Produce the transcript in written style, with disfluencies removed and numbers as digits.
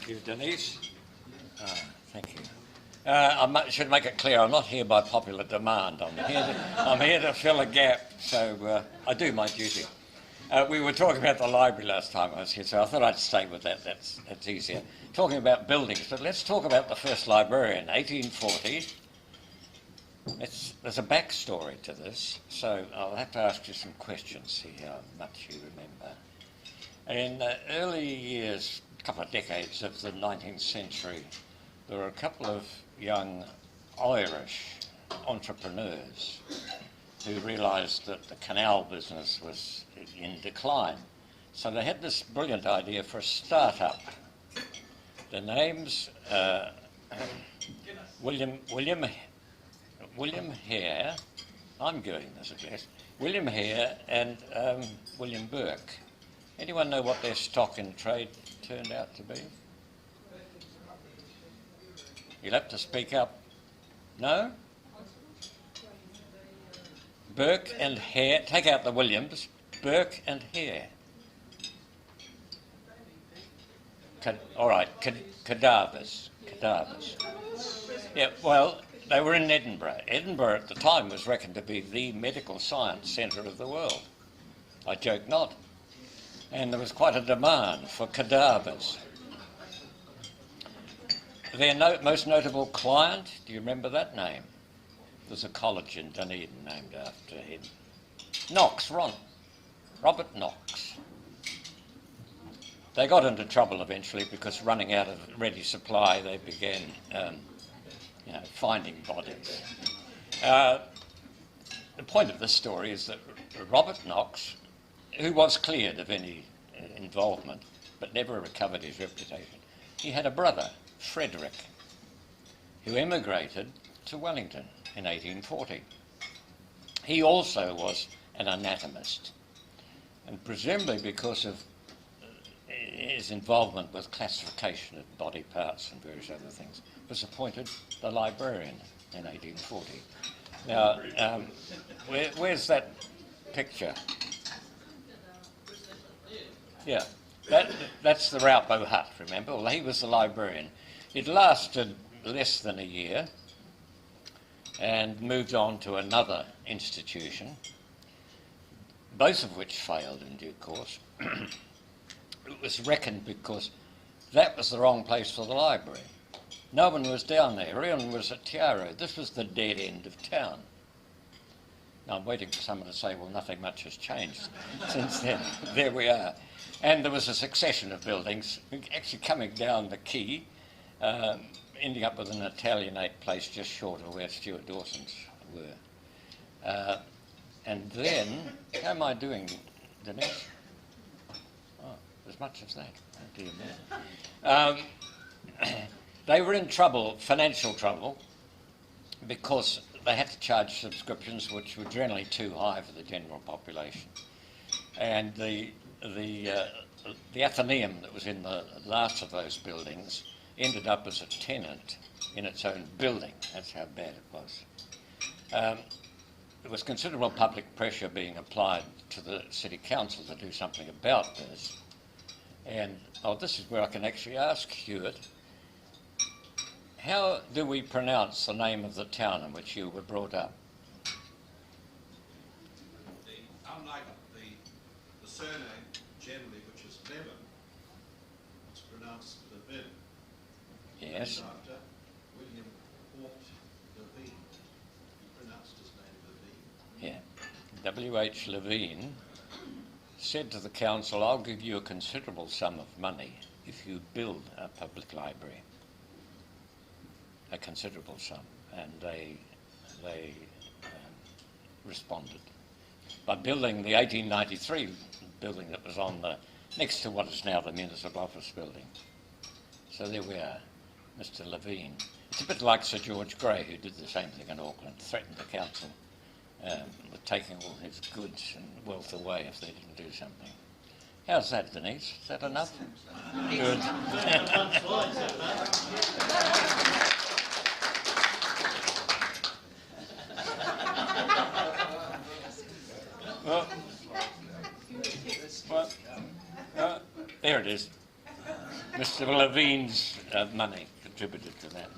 Thank you, Denise. Thank you. I should make it clear, I'm not here by popular demand. I'm here to fill a gap, so I do my duty. We were talking about the library last time I was here, so I thought I'd stay with that. That's easier. Talking about buildings, but let's talk about the first librarian, 1840. There's a backstory to this, so I'll have to ask you some questions, see how much you remember. In the early years, a couple of decades of the 19th century, there were a couple of young Irish entrepreneurs who realised that the canal business was in decline. So they had this brilliant idea for a start-up. The names William Hare, I'm going this at least, William Hare and William Burke. Anyone know what their stock in trade turned out to be? You'll have to speak up. No? Burke and Hare, take out the Williams, Burke and Hare. All right, cadavers. Yeah, well, they were in Edinburgh. Edinburgh at the time was reckoned to be the medical science centre of the world. I joke not. And there was quite a demand for cadavers. Their most notable client, do you remember that name? There's a college in Dunedin named after him. Knox, Robert Knox. They got into trouble eventually because running out of ready supply, they began finding bodies. The point of this story is that Robert Knox, who was cleared of any involvement but never recovered his reputation, he had a brother, Frederick, who emigrated to Wellington in 1840. He also was an anatomist, and presumably because of his involvement with classification of body parts and various other things, was appointed the librarian in 1840. Now, where's that picture? Yeah, that's the Raupo hut, remember? Well, he was the librarian. It lasted less than a year and moved on to another institution, both of which failed in due course. It was reckoned because that was the wrong place for the library. No one was down there. Everyone was at Tiaro. This was the dead end of town. Now I'm waiting for someone to say, well, nothing much has changed since then. There we are. And there was a succession of buildings actually coming down the quay, ending up with an Italianate place just short of where Stuart Dawson's were. And then, how am I doing, Denise? Oh, as much as that. Oh, dear me. They were in trouble, financial trouble, because they had to charge subscriptions which were generally too high for the general population. And the Athenaeum that was in the last of those buildings ended up as a tenant in its own building. That's how bad it was. There was considerable public pressure being applied to the City Council to do something about this. And this is where I can actually ask Hewitt, how do we pronounce the name of the town in which you were brought up? Unlike the surname generally, which is Levin, it's pronounced Levin. Yes. And after William Hort Levine, he pronounced his name Levine. Yeah. W.H. Levine said to the council, I'll give you a considerable sum of money if you build a public library. A considerable sum. And they responded by building the 1893 building that was on the next to what is now the municipal office building. So there we are, Mr. Levine. It's a bit like Sir George Grey, who did the same thing in Auckland, threatened the council with taking all his goods and wealth away if they didn't do something. How's that, Denise? Is that enough? Good. Well, there it is. Mr. Levine's money contributed to that.